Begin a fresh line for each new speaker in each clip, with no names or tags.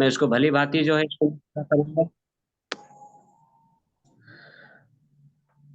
मैं इसको भली भांति जो है करूंगा।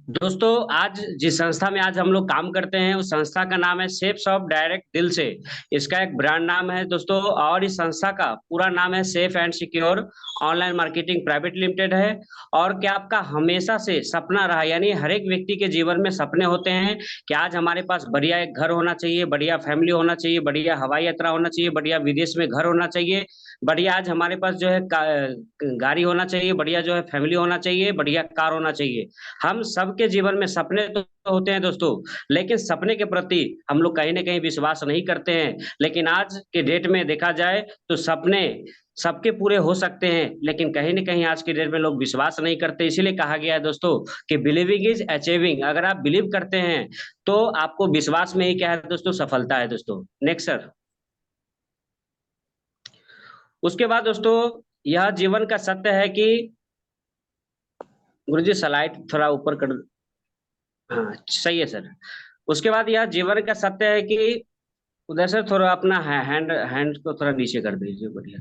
दोस्तों, आज जिस संस्था में आज हम लोग काम करते हैं उस संस्था का नाम है सेफ शॉप डायरेक्ट दिल से। इसका एक ब्रांड नाम है दोस्तों, और इस संस्था का पूरा नाम है safe and secure online marketing private limited है। और क्या आपका हमेशा से सपना रहा, यानी हर एक व्यक्ति के जीवन में सपने होते हैं कि आज हमारे पास बढ़िया एक घर होना चाहिए, बढ़िया फैमिली होना चाहिए, बढ़िया हवाई यात्रा होना चाहिए, बढ़िया विदेश में घर होना चाहिए, बढ़िया आज हमारे पास जो है गाड़ी होना चाहिए, बढ़िया जो है फैमिली होना चाहिए, बढ़िया कार होना चाहिए। हम सबके जीवन में सपने तो होते हैं दोस्तों, लेकिन सपने के प्रति हम लोग कहीं ना कहीं विश्वास नहीं करते हैं। लेकिन आज के डेट में देखा जाए तो सपने सबके पूरे हो सकते हैं, लेकिन कहीं ना कहीं आज के डेट में लोग विश्वास नहीं करते। इसीलिए कहा गया है दोस्तों कि बिलीविंग इज अचीविंग। अगर आप बिलीव करते हैं तो आपको विश्वास में ही क्या है दोस्तों, सफलता है दोस्तों। Next sir. उसके बाद दोस्तों, यह जीवन का सत्य है कि गुरुजी स्लाइड थोड़ा ऊपर कर। हाँ सही है सर। उसके बाद यह जीवन का सत्य है कि उधर से थोड़ा अपना हैंड हैंड को थोड़ा नीचे कर दीजिए, बढ़िया।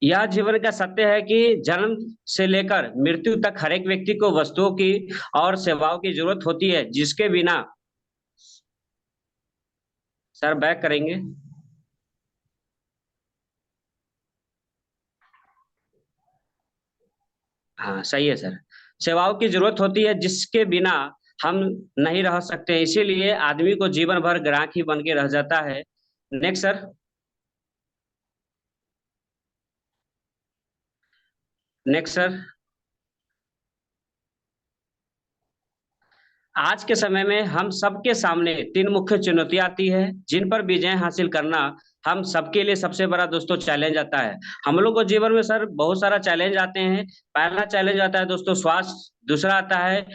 यह जीवन का सत्य है कि जन्म से लेकर मृत्यु तक हर एक व्यक्ति को वस्तुओं की और सेवाओं की जरूरत होती है, जिसके बिना। सर बैक करेंगे। हाँ सही है सर। सेवाओं की जरूरत होती है जिसके बिना हम नहीं रह सकते, इसीलिए आदमी को जीवन भर ग्राहक ही बन के रह जाता है। Next sir. Next sir. आज के समय में हम सबके सामने तीन मुख्य चुनौतियां आती है, जिन पर विजय हासिल करना हम सबके लिए सबसे बड़ा दोस्तों चैलेंज आता है। हम लोग को जीवन में सर बहुत सारा चैलेंज आते हैं। पहला चैलेंज आता है दोस्तों स्वास्थ्य, दूसरा आता है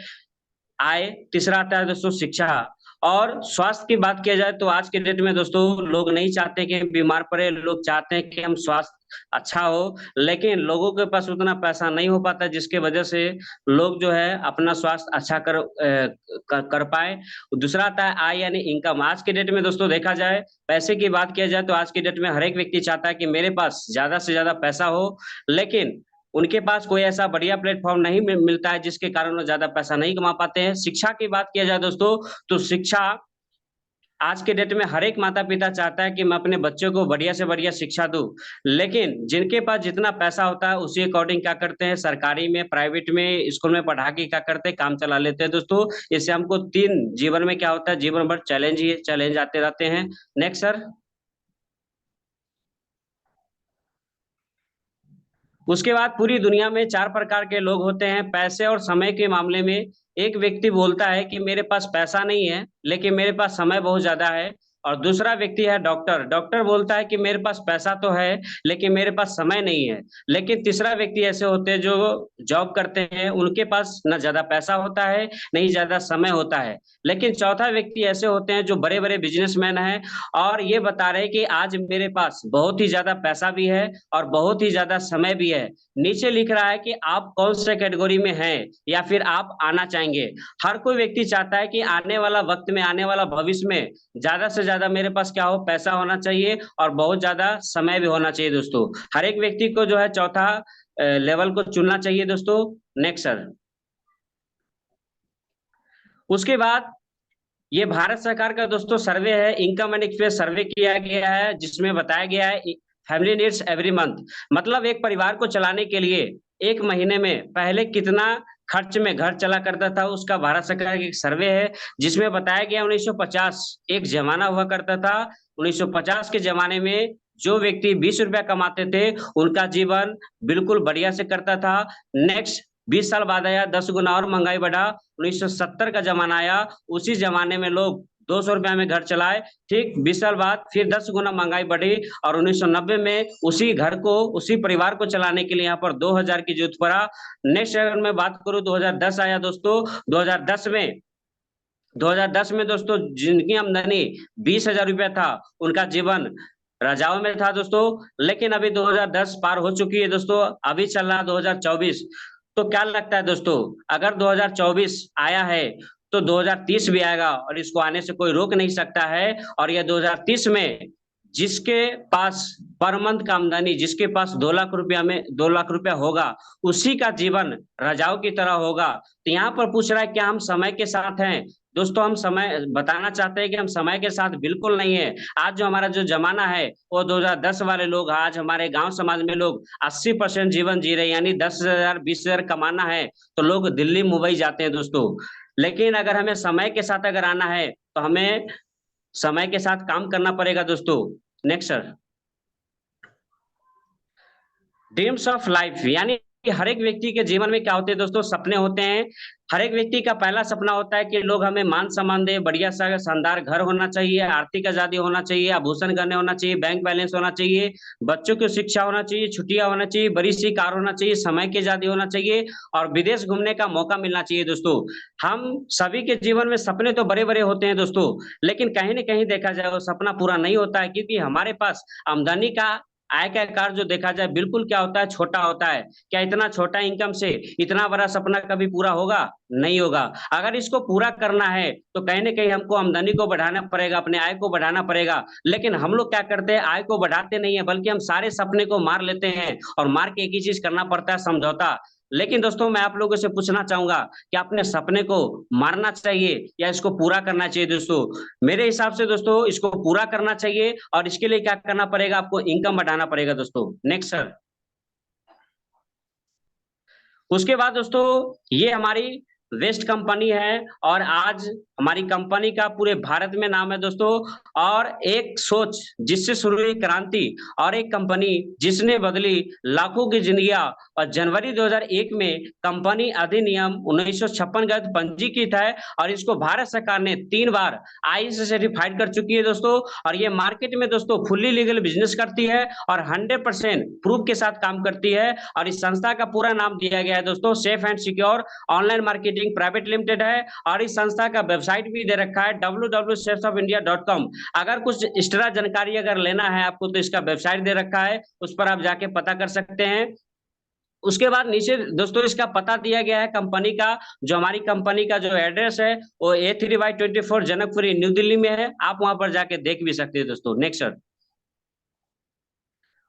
आय, तीसरा आता है दोस्तों शिक्षा। और स्वास्थ्य की बात किया जाए तो आज के डेट में दोस्तों लोग नहीं चाहते कि हम बीमार पड़े, लोग चाहते हैं कि हम स्वास्थ्य अच्छा हो। लेकिन लोगों के पास उतना पैसा नहीं हो पाता, जिसके वजह से लोग जो है अपना स्वास्थ्य अच्छा कर पाए। दूसरा आता है आय यानी इनकम। आज के डेट में दोस्तों देखा जाए, पैसे की बात किया जाए तो आज के डेट में हर एक व्यक्ति चाहता है कि मेरे पास ज्यादा से ज्यादा पैसा हो, लेकिन उनके पास कोई ऐसा बढ़िया प्लेटफॉर्म नहीं मिलता है, जिसके कारण वो ज्यादा पैसा नहीं कमा पाते हैं। शिक्षा की बात किया जाए दोस्तों, तो शिक्षा आज के डेट में हर एक माता पिता चाहता है कि मैं अपने बच्चों को बढ़िया से बढ़िया शिक्षा दूं, लेकिन जिनके पास जितना पैसा होता है उसी अकॉर्डिंग क्या करते हैं, सरकारी में प्राइवेट में स्कूल में पढ़ा के क्या करते हैं, काम चला लेते हैं दोस्तों। इससे हमको तीन जीवन में क्या होता है, जीवन भर चैलेंज ही चैलेंज आते रहते हैं। Next sir. उसके बाद पूरी दुनिया में चार प्रकार के लोग होते हैं पैसे और समय के मामले में। एक व्यक्ति बोलता है कि मेरे पास पैसा नहीं है लेकिन मेरे पास समय बहुत ज्यादा है। और दूसरा व्यक्ति है डॉक्टर, डॉक्टर बोलता है कि मेरे पास पैसा तो है लेकिन मेरे पास समय नहीं है। लेकिन तीसरा व्यक्ति ऐसे होते हैं जो जॉब करते हैं, उनके पास ना ज्यादा पैसा होता है नहीं ज्यादा समय होता है। लेकिन चौथा व्यक्ति ऐसे होते हैं जो बड़े बड़े बिजनेसमैन हैं, और ये बता रहे हैं कि आज मेरे पास बहुत ही ज्यादा पैसा भी है और बहुत ही ज्यादा समय भी है। नीचे लिख रहा है कि आप कौन से कैटेगरी में हैं या फिर आप आना चाहेंगे। हर कोई व्यक्ति चाहता है कि आने वाला वक्त में, आने वाला भविष्य में ज्यादा से ज्यादा मेरे पास क्या हो, पैसा होना चाहिए और बहुत ज्यादा समय भी होना चाहिए दोस्तों। हर एक व्यक्ति को जो है चौथा लेवल को चुनना चाहिए दोस्तों। Next sir. उसके बाद ये भारत सरकार का दोस्तों सर्वे है, इनकम एंड एक्सपेंस सर्वे किया गया है, जिसमें बताया गया है फैमिली नीड्स एवरी मंथ। मतलब एक परिवार को चलाने के लिए एक महीने में पहले कितना खर्च में घर चला करता था, उसका भारत सरकार का एक सर्वे है, जिसमें बताया गया 1950 एक जमाना हुआ करता था। 1950 के जमाने में जो व्यक्ति 20 रुपया कमाते थे उनका जीवन बिल्कुल बढ़िया से करता था। नेक्स्ट 20 साल बाद आया 10 गुना और महंगाई बढ़ा, 1970 का जमाना आया, उसी जमाने में लोग 200 रुपया में घर चलाए। ठीक 20 साल बाद फिर 10 गुना महंगाई बढ़ी, और 1990 में उसी घर को, उसी परिवार को चलाने के लिए यहाँ पर 2000 की जरूरत पड़ा। नेक्स्ट अगर मैं बात करूं 2010 आया दोस्तों। 2010 में दोस्तों जिनकी आमदनी 20,000 रुपया था उनका जीवन राजाओं में था दोस्तों। लेकिन अभी 2010 पार हो चुकी है दोस्तों, अभी चल रहा 2024। तो क्या लगता है दोस्तों, अगर 2024 आया है तो 2030 भी आएगा और इसको आने से कोई रोक नहीं सकता है। और यह 2030 में जिसके पास पर मंथ का आमदनी, जिसके पास 2 लाख रुपया में 2 लाख रुपया होगा, उसी का जीवन राजाओं की तरह होगा। तो यहाँ पर पूछ रहा है क्या हम समय के साथ हैं? दोस्तों, हम समय बताना चाहते हैं कि हम समय के साथ बिल्कुल नहीं है। आज जो हमारा जो जमाना है वो 2010 वाले लोग, आज हमारे गांव समाज में लोग 80% जीवन जी रहे हैं, यानी 10,000 20,000 कमाना है तो लोग दिल्ली मुंबई जाते हैं दोस्तों। लेकिन अगर हमें समय के साथ अगर आना है तो हमें समय के साथ काम करना पड़ेगा दोस्तों। Next sir. Dreams of life, यानी कि हर एक व्यक्ति के जीवन में क्या होते हैं दोस्तों? सपने होते हैं। हर एक व्यक्ति का पहला सपना होता है कि लोग हमें मान सम्मान दे, बढ़िया सा शानदार घर होना चाहिए, आर्थिक आजादी होना चाहिए, आभूषण गहने होना चाहिए, बैंक बैलेंस होना चाहिए, बच्चों की शिक्षा होना चाहिए, छुट्टियां होना चाहिए, बड़ी सी कार होना चाहिए, समय की आजादी होना चाहिए और विदेश घूमने का मौका मिलना चाहिए दोस्तों। हम सभी के जीवन में सपने तो बड़े बड़े होते हैं दोस्तों, लेकिन कहीं ना कहीं देखा जाए वो सपना पूरा नहीं होता है, क्योंकि हमारे पास आमदनी का आय का आकार जो देखा जाए बिल्कुल क्या होता है, छोटा होता है। क्या इतना छोटा इनकम से इतना बड़ा सपना कभी पूरा होगा? नहीं होगा। अगर इसको पूरा करना है तो कहीं ना कहीं हमको आमदनी को बढ़ाना पड़ेगा, अपने आय को बढ़ाना पड़ेगा। लेकिन हम लोग क्या करते हैं, आय को बढ़ाते नहीं है, बल्कि हम सारे सपने को मार लेते हैं और मार के एक ही चीज करना पड़ता है, समझौता। लेकिन दोस्तों, मैं आप लोगों से पूछना चाहूंगा कि अपने सपने को मारना चाहिए या इसको पूरा करना चाहिए दोस्तों? मेरे हिसाब से दोस्तों इसको पूरा करना चाहिए और इसके लिए क्या करना पड़ेगा, आपको इनकम बढ़ाना पड़ेगा दोस्तों। Next sir. उसके बाद दोस्तों, ये हमारी वेस्ट कंपनी है और आज हमारी कंपनी का पूरे भारत में नाम है दोस्तों। और एक सोच जिससे शुरू हुई क्रांति और एक कंपनी जिसने बदली लाखों की जिंदगियां। और जनवरी 2001 में कंपनी अधिनियम 1956 का पंजीकृत है और इसको भारत सरकार ने 3 बार आई से सर्टिफाइड कर चुकी है दोस्तों। और ये मार्केट में दोस्तों फुल्ली लीगल बिजनेस करती है और 100% प्रूफ के साथ काम करती है। और इस संस्था का पूरा नाम दिया गया है दोस्तों safe and secure online marketing private limited है। और इस संस्था का वेबसाइट भी दे रखा है www.safesofindia.com। अगर कुछ एक्स्ट्रा जानकारी अगर लेना है आपको तो इसका वेबसाइट दे रखा है, उस पर आप जाके पता कर सकते हैं। उसके बाद नीचे दोस्तों इसका पता दिया गया है कंपनी का। जो हमारी कंपनी का जो एड्रेस है वो A3/24 जनकपुरी न्यू दिल्ली में है, आप वहां पर जाके देख भी सकते हैं दोस्तों। Next sir.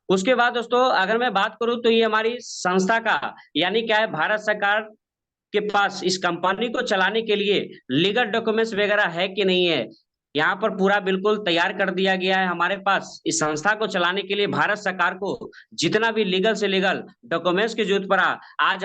उसके बाद दोस्तों अगर मैं बात करूं तो ये हमारी संस्था का यानी क्या है, भारत सरकार के पास इस कंपनी को चलाने के लिए लीगल डॉक्यूमेंट्स वगैरह है कि नहीं है, यहाँ पर पूरा बिल्कुल तैयार कर दिया गया है। हमारे पास इस संस्था को चलाने के लिए भारत सरकार को जितना भी लीगल से लीगल डॉक्यूमेंट्स की जरूरत पड़ा, आज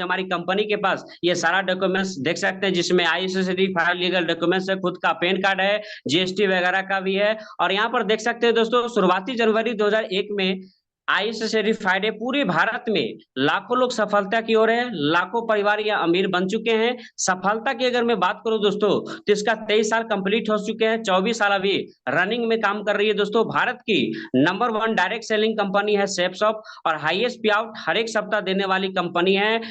हमारी कंपनी के पास ये सारा डॉक्यूमेंट्स देख सकते हैं, जिसमें आईसीसीडी फाइल लीगल डॉक्यूमेंट्स है, खुद का पैन कार्ड है, जीएसटी वगैरह का भी है। और यहाँ पर देख सकते हैं दोस्तों शुरुआती जनवरी 2001 में आई से सर्टिफाइड है। पूरे भारत में लाखों लोग सफलता की ओर है, लाखों परिवार या अमीर बन चुके हैं। सफलता की अगर मैं बात करूं दोस्तों तो इसका 23 साल कंप्लीट हो चुके हैं, 24 साल अभी रनिंग में काम कर रही है दोस्तों। भारत की नंबर 1 डायरेक्ट सेलिंग कंपनी है सेफसॉफ्ट और हाईएस्ट पे आउट हर एक सप्ताह देने वाली कंपनी है।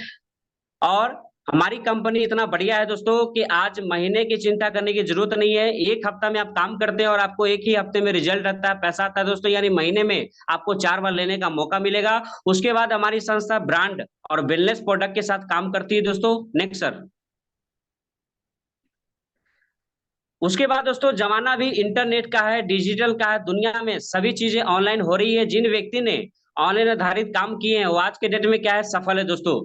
और हमारी कंपनी इतना बढ़िया है दोस्तों कि आज महीने की चिंता करने की जरूरत नहीं है। एक हफ्ता में आप काम करते हैं और आपको एक ही हफ्ते में रिजल्ट आता है, पैसा आता है दोस्तों, यानी महीने में आपको 4 बार लेने का मौका मिलेगा। उसके बाद हमारी संस्था ब्रांड और वेलनेस प्रोडक्ट के साथ काम करती है दोस्तों। Next sir. उसके बाद दोस्तों जमाना भी इंटरनेट का है, डिजिटल का है, दुनिया में सभी चीजें ऑनलाइन हो रही है। जिन व्यक्ति ने ऑनलाइन आधारित काम किए हैं वो आज के डेट में क्या है, सफल है दोस्तों।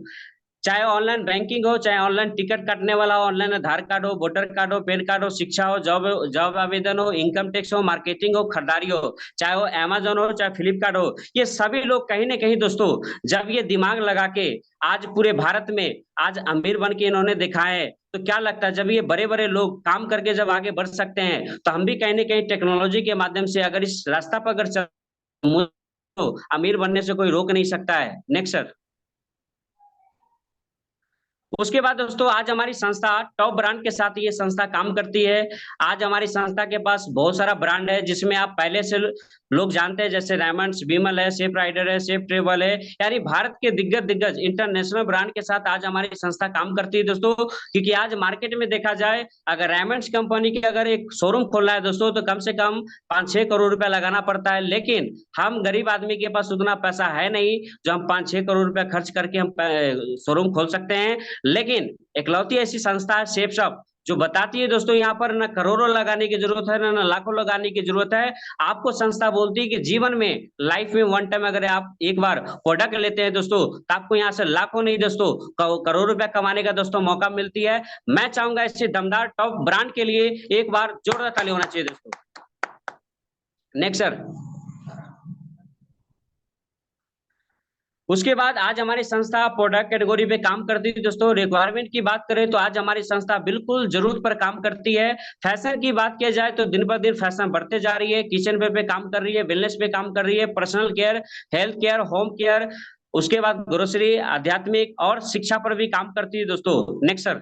चाहे ऑनलाइन बैंकिंग हो, चाहे ऑनलाइन टिकट काटने वाला हो, ऑनलाइन आधार कार्ड हो, वोटर कार्ड हो, पैन कार्ड हो, शिक्षा हो, जॉब जॉब आवेदन हो, इनकम टैक्स हो, मार्केटिंग हो, खरीदारी हो, चाहे वो अमेजोन हो, चाहे फ्लिपकार्ट हो, ये सभी लोग कहीं ना कहीं दोस्तों जब ये दिमाग लगा के आज पूरे भारत में आज अमीर बन के इन्होंने दिखाए है, तो क्या लगता है जब ये बड़े बड़े लोग काम करके जब आगे बढ़ सकते हैं तो हम भी कहीं ना कहीं टेक्नोलॉजी के माध्यम से अगर इस रास्ता पर अगर चल तो अमीर बनने से कोई रोक नहीं सकता है। Next sir. उसके बाद दोस्तों आज हमारी संस्था टॉप ब्रांड के साथ ये संस्था काम करती है। आज हमारी संस्था के पास बहुत सारा ब्रांड है जिसमें आप पहले से लोग जानते हैं, जैसे डायमंड्स, विमल है, सेफ राइडर है, सेफ ट्रेवल है, यानी भारत के दिग्गज दिग्गज इंटरनेशनल ब्रांड के साथ आज हमारी संस्था काम करती है दोस्तों। क्योंकि आज मार्केट में देखा जाए अगर डायमंड्स कंपनी की अगर एक शोरूम खोलना है दोस्तों तो कम से कम 5-6 करोड़ रुपया लगाना पड़ता है। लेकिन हम गरीब आदमी के पास उतना पैसा है नहीं जो हम 5-6 करोड़ रुपया खर्च करके हम शोरूम खोल सकते हैं। लेकिन इकलौती ऐसी संस्था है शेप शॉप जो बताती है दोस्तों यहाँ पर ना करोड़ों लगाने की जरूरत है ना लाखों लगाने की जरूरत है। आपको संस्था बोलती है कि जीवन में लाइफ में वन टाइम अगर आप एक बार प्रोडक्ट लेते हैं दोस्तों तो आपको यहाँ से लाखों नहीं दोस्तों करोड़ रुपया कमाने का दोस्तों मौका मिलती है। मैं चाहूंगा इससे दमदार टॉप ब्रांड के लिए एक बार जोरदार ताली होना चाहिए दोस्तों। Next sir. उसके बाद आज हमारी संस्था प्रोडक्ट कैटेगरी पे काम करती है दोस्तों। रिक्वायरमेंट की बात करें तो आज हमारी संस्था बिल्कुल जरूरत पर काम करती है। फैशन की बात किया जाए तो दिन पर दिन फैशन बढ़ते जा रही है। किचन वेयर पे काम कर रही है, वेलनेस पे काम कर रही है, personal care, health care, home care, उसके बाद ग्रोसरी, आध्यात्मिक और शिक्षा पर भी काम करती है दोस्तों। Next sir.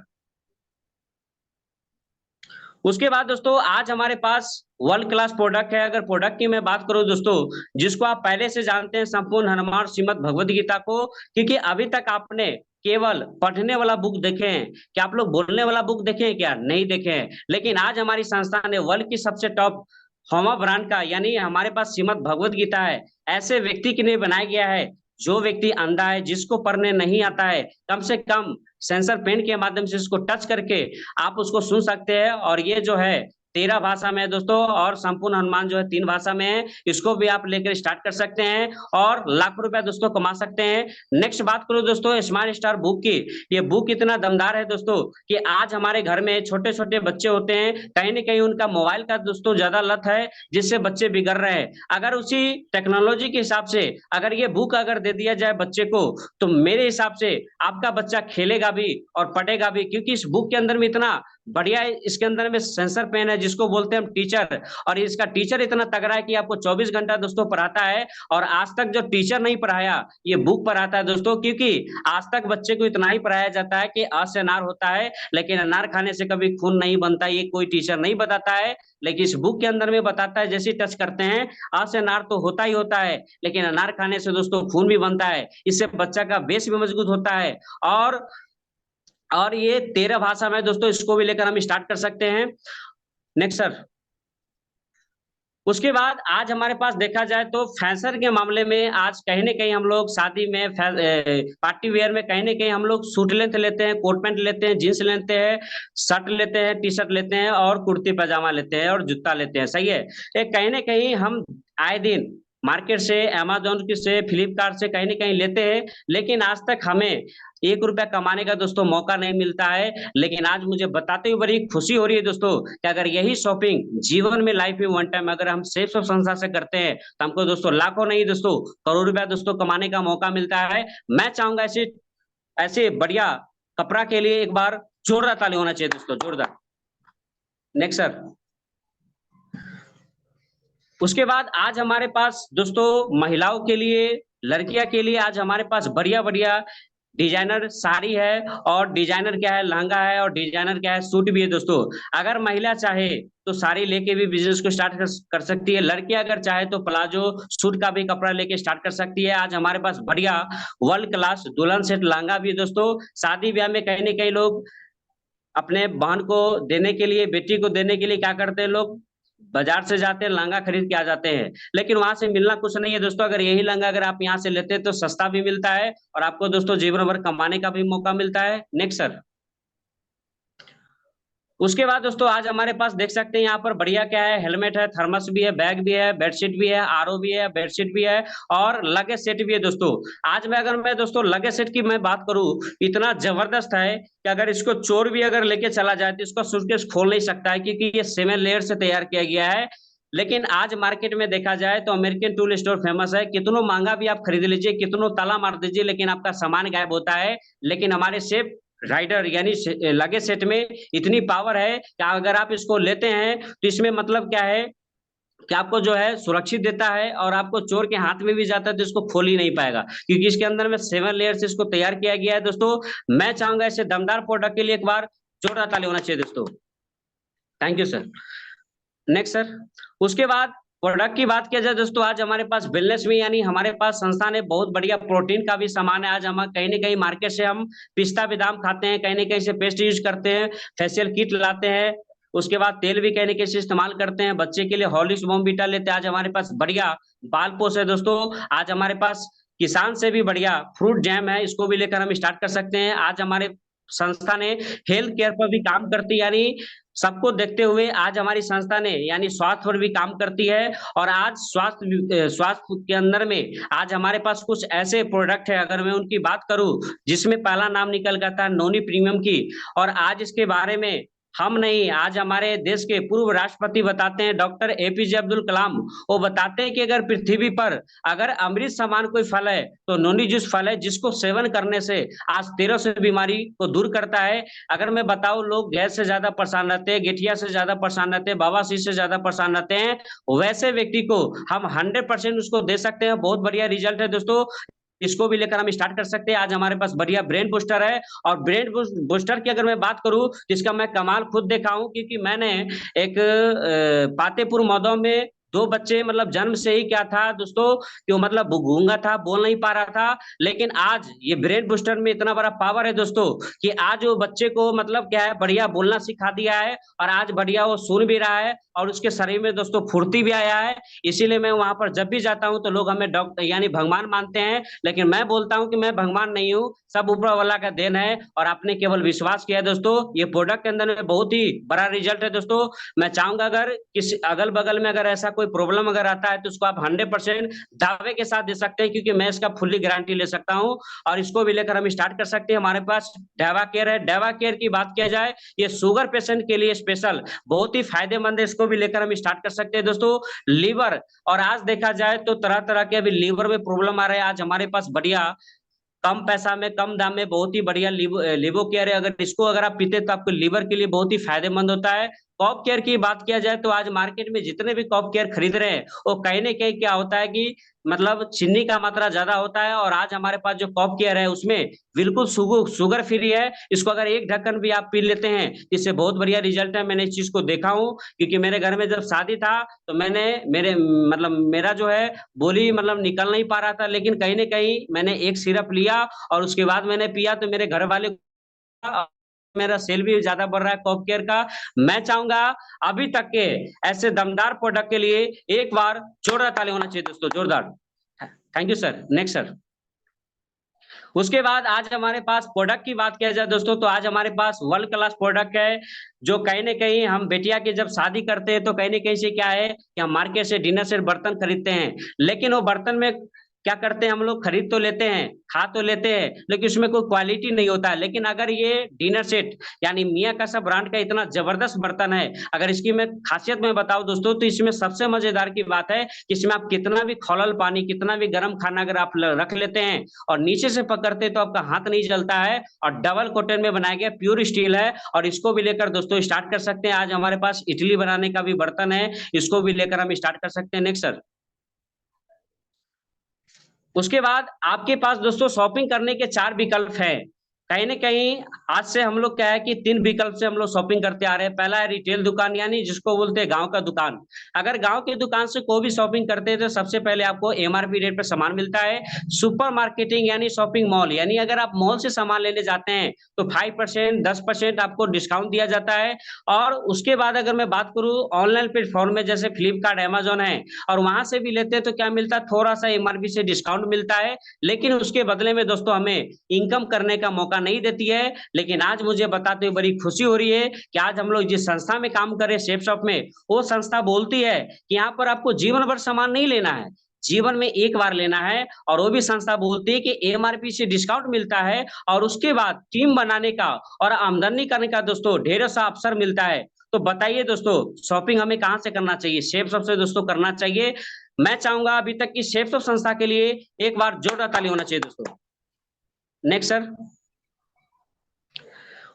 उसके बाद दोस्तों आज हमारे पास वर्ल्ड क्लास प्रोडक्ट है। अगर प्रोडक्ट की मैं बात करूं दोस्तों, जिसको आप पहले से जानते हैं संपूर्ण हनुमान श्रीमद् भगवद गीता को, क्योंकि अभी तक आपने केवल पढ़ने वाला बुक देखे हैं। क्या आप लोग बोलने वाला बुक देखे हैं? क्या नहीं देखे हैं? लेकिन आज हमारी संस्था ने वर्ल्ड की सबसे टॉप होमा ब्रांड का यानी हमारे पास श्रीमद् भगवद गीता है। ऐसे व्यक्ति के लिए बनाया गया है जो व्यक्ति अंधा है, जिसको पढ़ने नहीं आता है, कम से कम सेंसर पेन के माध्यम से इसको टच करके आप उसको सुन सकते हैं। और ये जो है 13 भाषा में है दोस्तों, और संपूर्ण हनुमान जो है 3 भाषा में है। इसको भी आप लेकर स्टार्ट कर सकते हैं और लाखों रुपया दोस्तों कमा सकते हैं। नेक्स्ट बात करो दोस्तों स्मार्ट स्टार बुक की। ये बुक इतना दमदार है दोस्तों कि आज हमारे घर में छोटे छोटे बच्चे होते हैं, कहीं ना कहीं उनका मोबाइल का दोस्तों ज्यादा लत है, जिससे बच्चे बिगड़ रहे हैं। अगर उसी टेक्नोलॉजी के हिसाब से अगर ये बुक अगर दे दिया जाए बच्चे को, तो मेरे हिसाब से आपका बच्चा खेलेगा भी और पढ़ेगा भी, क्योंकि इस बुक के अंदर में इतना बढ़िया है। इसके अंदर में सेंसर पेन है जिसको बोलते हैं हम टीचर, और इसका टीचर इतना तगड़ा है कि आपको 24 घंटा दोस्तों पढ़ाता है। और आज तक जो टीचर नहीं पढ़ाया ये बुक पढ़ाता है दोस्तों, क्योंकि आज तक बच्चे को इतना ही पढ़ाया जाता है कि अ से अनार होता है, लेकिन अनार खाने से कभी खून नहीं बनता, ये कोई टीचर नहीं बताता है। लेकिन इस बुक के अंदर में बताता है, जैसे टच करते हैं अ से अनार तो होता ही होता है, लेकिन अनार खाने से दोस्तों खून भी बनता है। इससे बच्चा का बेस भी मजबूत होता है। और ये 13 भाषा में दोस्तों, इसको भी लेकर हम स्टार्ट कर सकते हैं। Next sir. उसके बाद आज हमारे पास देखा जाए तो फैशन के मामले में आज कहीं ना कहीं हम लोग शादी में पार्टी वेयर में कहीं ना कहीं हम लोग सूट लेंथ लेते हैं, कोट पैंट लेते हैं, जींस लेते हैं, शर्ट लेते हैं, टी शर्ट लेते हैं और कुर्ती पैजामा लेते हैं और जूता लेते हैं। सही है। ये कहीं ना कहीं हम आए दिन मार्केट से, अमेजोन से, फ्लिपकार्ट से कहीं ना कहीं लेते हैं, लेकिन आज तक हमें 1 रुपया कमाने का दोस्तों मौका नहीं मिलता है। लेकिन आज मुझे बताते हुए बड़ी खुशी हो रही है दोस्तों कि अगर यही शॉपिंग जीवन में लाइफ में वन टाइम अगर हम सेफ सब संस्था से करते हैं तो हमको दोस्तों लाखों नहीं दोस्तों करोड़ रुपया दोस्तों कमाने का मौका मिलता है। मैं चाहूंगा ऐसे ऐसे बढ़िया कपड़ा के लिए एक बार जोरदार ताली होना चाहिए दोस्तों, जोरदार। Next sir. उसके बाद आज हमारे पास दोस्तों महिलाओं के लिए, लड़कियां के लिए आज हमारे पास बढ़िया बढ़िया डिजाइनर साड़ी है, और डिजाइनर क्या है लहंगा है, और डिजाइनर क्या है सूट भी है दोस्तों। अगर महिला चाहे तो साड़ी लेके भी बिजनेस को स्टार्ट कर सकती है। लड़की अगर चाहे तो प्लाजो सूट का भी कपड़ा लेके स्टार्ट कर सकती है। आज हमारे पास बढ़िया वर्ल्ड क्लास दुल्हन सेट लहंगा भी है दोस्तों। शादी ब्याह में कहीं ना कहीं लोग अपने बहन को देने के लिए, बेटी को देने के लिए क्या करते हैं, लोग बाजार से जाते हैं, लहंगा खरीद के आ जाते हैं, लेकिन वहां से मिलना कुछ नहीं है दोस्तों। अगर यही लहंगा अगर आप यहाँ से लेते हैं तो सस्ता भी मिलता है और आपको दोस्तों जीवन भर कमाने का भी मौका मिलता है। Next sir. उसके बाद दोस्तों आज हमारे पास देख सकते हैं यहाँ पर बढ़िया क्या है, हेलमेट है, थर्मस भी है, बैग भी है, बेडशीट भी है, आरओ भी है, बेडशीट भी है और लगेज सेट भी है दोस्तों। आज मैं दोस्तों लगेज सेट की मैं बात करूं, इतना जबरदस्त है कि अगर इसको चोर भी अगर लेके चला जाए तो इसका सूटकेस खोल नहीं सकता है, क्योंकि ये 7 लेयर से तैयार किया गया है। लेकिन आज मार्केट में देखा जाए तो अमेरिकन टूल स्टोर फेमस है। कितनों महंगा भी आप खरीद लीजिए, कितनों ताला मार दीजिए, लेकिन आपका सामान गायब होता है। लेकिन हमारे सेफ राइडर यानी लगेज सेट में इतनी पावर है कि अगर आप इसको लेते हैं तो इसमें मतलब क्या है कि आपको जो है सुरक्षित देता है, और आपको चोर के हाथ में भी जाता है तो इसको खोल ही नहीं पाएगा, क्योंकि इसके अंदर में 7 लेयर से इसको तैयार किया गया है दोस्तों। मैं चाहूंगा ऐसे दमदार प्रोडक्ट के लिए एक बार जोरदार ताली होना चाहिए दोस्तों। Thank you sir. Next sir. उसके बाद प्रोडक्ट की बात किया जाए दोस्तों, आज हमारे पास वेलनेस में यानी हमारे पास संस्था ने बहुत बढ़िया प्रोटीन का भी सामान है। आज हम कहीं ना कहीं मार्केट से हम पिस्ता बादाम खाते हैं, कहीं ना कहीं से पेस्ट यूज करते हैं, फेशियल किट लाते हैं, उसके बाद तेल भी कहीं ना कहीं से इस्तेमाल करते हैं। बच्चे के लिए हॉर्लिक्स बॉर्नवीटा लेते हैं। आज हमारे पास बढ़िया बाल पोष है दोस्तों। आज हमारे पास किसान से भी बढ़िया फ्रूट जैम है, इसको भी लेकर हम स्टार्ट कर सकते हैं। आज हमारे संस्था ने हेल्थ केयर पर भी काम करती है, यानी सबको देखते हुए आज हमारी संस्था ने यानी स्वास्थ्य पर भी काम करती है। और आज स्वास्थ्य के अंदर में आज हमारे पास कुछ ऐसे प्रोडक्ट है, अगर मैं उनकी बात करूं, जिसमें पहला नाम निकल गया था नोनी प्रीमियम की। और आज इसके बारे में हम नहीं, आज हमारे देश के पूर्व राष्ट्रपति बताते हैं, डॉक्टर एपीजे अब्दुल कलाम, वो बताते हैं कि अगर पृथ्वी पर अगर अमृत समान कोई फल है तो नोनी जूस फल है, जिसको सेवन करने से आज 1300 बीमारी को दूर करता है। अगर मैं बताऊं, लोग गैस से ज्यादा परेशान रहते हैं, गठिया से ज्यादा परेशान रहते हैं, बवासीर से ज्यादा परेशान रहते हैं, वैसे व्यक्ति को हम 100% उसको दे सकते हैं। बहुत बढ़िया रिजल्ट है दोस्तों, इसको भी लेकर हम स्टार्ट कर सकते हैं। आज हमारे पास बढ़िया ब्रेन बूस्टर है। और ब्रेन बूस्टर की अगर मैं बात करूं, जिसका मैं कमाल खुद देखा हूं, क्योंकि मैंने एक पातेपुर मौदौ में दो बच्चे, मतलब जन्म से ही क्या था दोस्तों कि वो मतलब गूंगा था, बोल नहीं पा रहा था, लेकिन आज ये ब्रेन बूस्टर में इतना बड़ा पावर है दोस्तों कि आज वो बच्चे को मतलब क्या है, बढ़िया बोलना सिखा दिया है, और आज बढ़िया वो सुन भी रहा है, और उसके शरीर में दोस्तों फुर्ती भी आया है। इसीलिए मैं वहां पर जब भी जाता हूं तो लोग हमें डॉक्टर यानी भगवान मानते हैं, लेकिन मैं बोलता हूं कि मैं भगवान नहीं हूं, सब ऊपर वाला का देन है, और आपने केवल विश्वास किया है दोस्तों। ये प्रोडक्ट के अंदर में बहुत ही बड़ा रिजल्ट है दोस्तों। मैं चाहूंगा अगर किसी अगल बगल में अगर ऐसा कोई प्रॉब्लम अगर आता है तो उसको आप 100% दावे के साथ दे सकते हैं, क्योंकि मैं इसका फुल्ली गारंटी ले सकता हूं। और इसको भी लेकर हम स्टार्ट कर सकते हैं। हमारे पास डेवा केयर है। डेवा केयर की बात किया जाए, ये शुगर पेशेंट के लिए स्पेशल बहुत ही फायदेमंद है, इसको भी लेकर हम स्टार्ट कर सकते हैं दोस्तों। लीवर, और आज देखा जाए तो तरह तरह के अभी लीवर में प्रॉब्लम आ रहे हैं, आज हमारे पास बढ़िया कम पैसा में कम दाम में बहुत ही बढ़िया लिवो केयर है। अगर इसको अगर आप पीते तो आपको लीवर के लिए बहुत ही फायदेमंद होता है। कॉप केयर की बात किया जाए तो आज मार्केट में जितने भी कॉप केयर खरीद रहे हैं, वो कहीं ना कहीं क्या होता है कि मतलब चीनी का मात्रा ज्यादा होता है। और आज हमारे पास जो कॉप केयर है उसमें बिल्कुल शुगर फ्री है। इसको अगर एक ढक्कन भी आप पी लेते हैं, इससे बहुत बढ़िया रिजल्ट है। मैंने इस चीज को देखा हूँ, क्योंकि मेरे घर में जब शादी था तो मैंने मेरे मतलब मेरा जो है बोली मतलब निकल नहीं पा रहा था, लेकिन कहीं ना कहीं मैंने एक सिरप लिया और उसके बाद मैंने पिया तो मेरे घर वाले, मेरा सेल भी ज्यादा बढ़ रहा है कॉप केयर का। मैं चाहूंगा अभी तक के ऐसे दमदार प्रोडक्ट के लिए एक बार जोरदार ताली होना चाहिए दोस्तों, जोरदार। Thank you sir. Next sir. उसके बाद आज हमारे पास प्रोडक्ट की बात किया जाए दोस्तों, तो आज हमारे पास वर्ल्ड क्लास प्रोडक्ट है, जो कहीं ना कहीं हम बेटिया की जब शादी करते हैं तो कहीं ना कहीं से क्या है कि हम मार्केट से डिनर सेट बर्तन खरीदते हैं, लेकिन वो बर्तन में क्या करते हैं हम लोग, खरीद तो लेते हैं, खा तो लेते हैं, लेकिन उसमें कोई क्वालिटी नहीं होता है। लेकिन अगर ये डिनर सेट यानी मियाँ कासा ब्रांड का इतना जबरदस्त बर्तन है, अगर इसकी मैं खासियत में बताऊं दोस्तों, तो इसमें सबसे मजेदार की बात है कि इसमें आप कितना भी खौलल पानी, कितना भी गर्म खाना अगर आप रख लेते हैं और नीचे से पकड़ते तो आपका हाथ नहीं जलता है। और डबल कोटेन में बनाया गया प्योर स्टील है, और इसको भी लेकर दोस्तों स्टार्ट कर सकते हैं। आज हमारे पास इडली बनाने का भी बर्तन है, इसको भी लेकर हम स्टार्ट कर सकते हैं। Next sir. उसके बाद आपके पास दोस्तों शॉपिंग करने के चार विकल्प हैं। कहीं ना कहीं आज से हम लोग क्या है कि तीन विकल्प से हम लोग शॉपिंग करते आ रहे हैं। पहला है रिटेल दुकान, यानी जिसको बोलते हैं गांव का दुकान। अगर गांव की दुकान से कोई भी शॉपिंग करते हैं तो सबसे पहले आपको एमआरपी रेट पे सामान मिलता है। सुपर मार्केटिंग यानी शॉपिंग मॉल, यानी अगर आप मॉल से सामान लेने जाते हैं तो 5% 10% आपको डिस्काउंट दिया जाता है। और उसके बाद अगर मैं बात करूं ऑनलाइन प्लेटफॉर्म में, जैसे फ्लिपकार्ट, अमेजोन है, और वहां से भी लेते हैं तो क्या मिलता है, थोड़ा सा एमआरपी से डिस्काउंट मिलता है, लेकिन उसके बदले में दोस्तों हमें इनकम करने का मौका नहीं देती है। लेकिन आज मुझे बताते हुए बड़ी खुशी हो रही है कि आज हम लोग जिस संस्था में काम कर रहे हैं, शेप शॉप में, वो संस्था बोलती है कि यहाँ पर आपको जीवन भर सामान नहीं लेना है, जीवन में एक बार लेना है। और वो भी संस्था बोलती है कि एमआरपी से डिस्काउंट मिलता है, और उसके बाद टीम बनाने का और आमदनी करने का दोस्तों ढेर सा अवसर मिलता है। तो बताइए दोस्तों, शॉपिंग हमें कहां से करना चाहिए? शेप शॉप से दोस्तों करना चाहिए। मैं चाहूंगा अभी तक की शेप शॉप संस्था के लिए एक बार जोरदार ताली होना चाहिए दोस्तों। Next sir.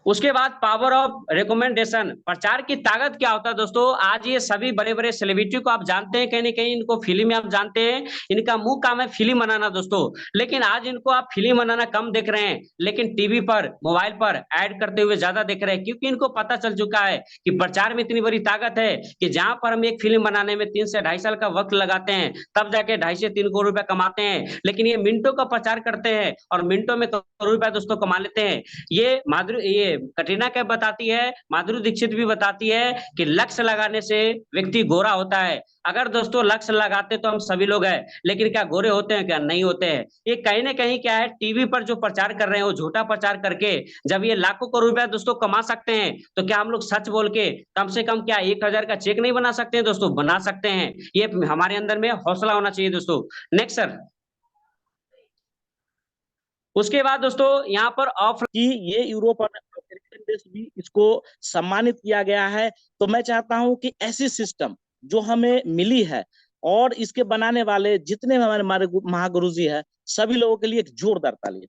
उसके बाद पावर ऑफ रिकमेंडेशन, प्रचार की ताकत क्या होता है दोस्तों? आज ये सभी बड़े बड़े सेलिब्रिटी को आप जानते हैं, कहीं ना कहीं इनको फिल्म में आप जानते हैं, इनका मुंह काम है फिल्म बनाना दोस्तों। लेकिन आज इनको आप फिल्म बनाना कम देख रहे हैं, लेकिन टीवी पर, मोबाइल पर ऐड करते हुए ज्यादा देख रहे हैं, क्योंकि इनको पता चल चुका है कि प्रचार में इतनी बड़ी ताकत है कि जहां पर हम एक फिल्म बनाने में 3 से 2.5 साल का वक्त लगाते हैं, तब जाके 2.5 से 3 करोड़ रुपए कमाते हैं, लेकिन ये मिनटों का प्रचार करते हैं और मिनटों में करोड़ रुपए दोस्तों कमा लेते हैं। ये माधुरी, ये कटरीना कैफ बताती है, माधुरी दीक्षित भी बताती है कि लक्ष्य लगाने से व्यक्ति गोरा होता है। अगर दोस्तों लक्ष्य लगाते तो हम सभी लोग हैं, लेकिन क्या गोरे होते हैं? क्या नहीं होते हैं। ये कहीं ना कहीं क्या है, टीवी पर जो प्रचार कर रहे हैं वो झूठा प्रचार करके जब ये लाखों करोड़ रुपया दोस्तों कमा सकते हैं, तो क्या हम लोग सच बोल के कम से कम क्या 1,000 का चेक नहीं बना सकते हैं? दोस्तों बना सकते हैं। ये हमारे अंदर में हौसला होना चाहिए दोस्तों। Next sir. उसके बाद दोस्तों यहाँ पर ऑफ
कि ये यूरोप और अमेरिकन देश भी इसको सम्मानित किया गया है। तो मैं चाहता हूं कि ऐसी सिस्टम जो हमें मिली है और इसके बनाने वाले जितने हमारे हमारे महागुरु जी है, सभी लोगों के लिए एक जोरदार ताली।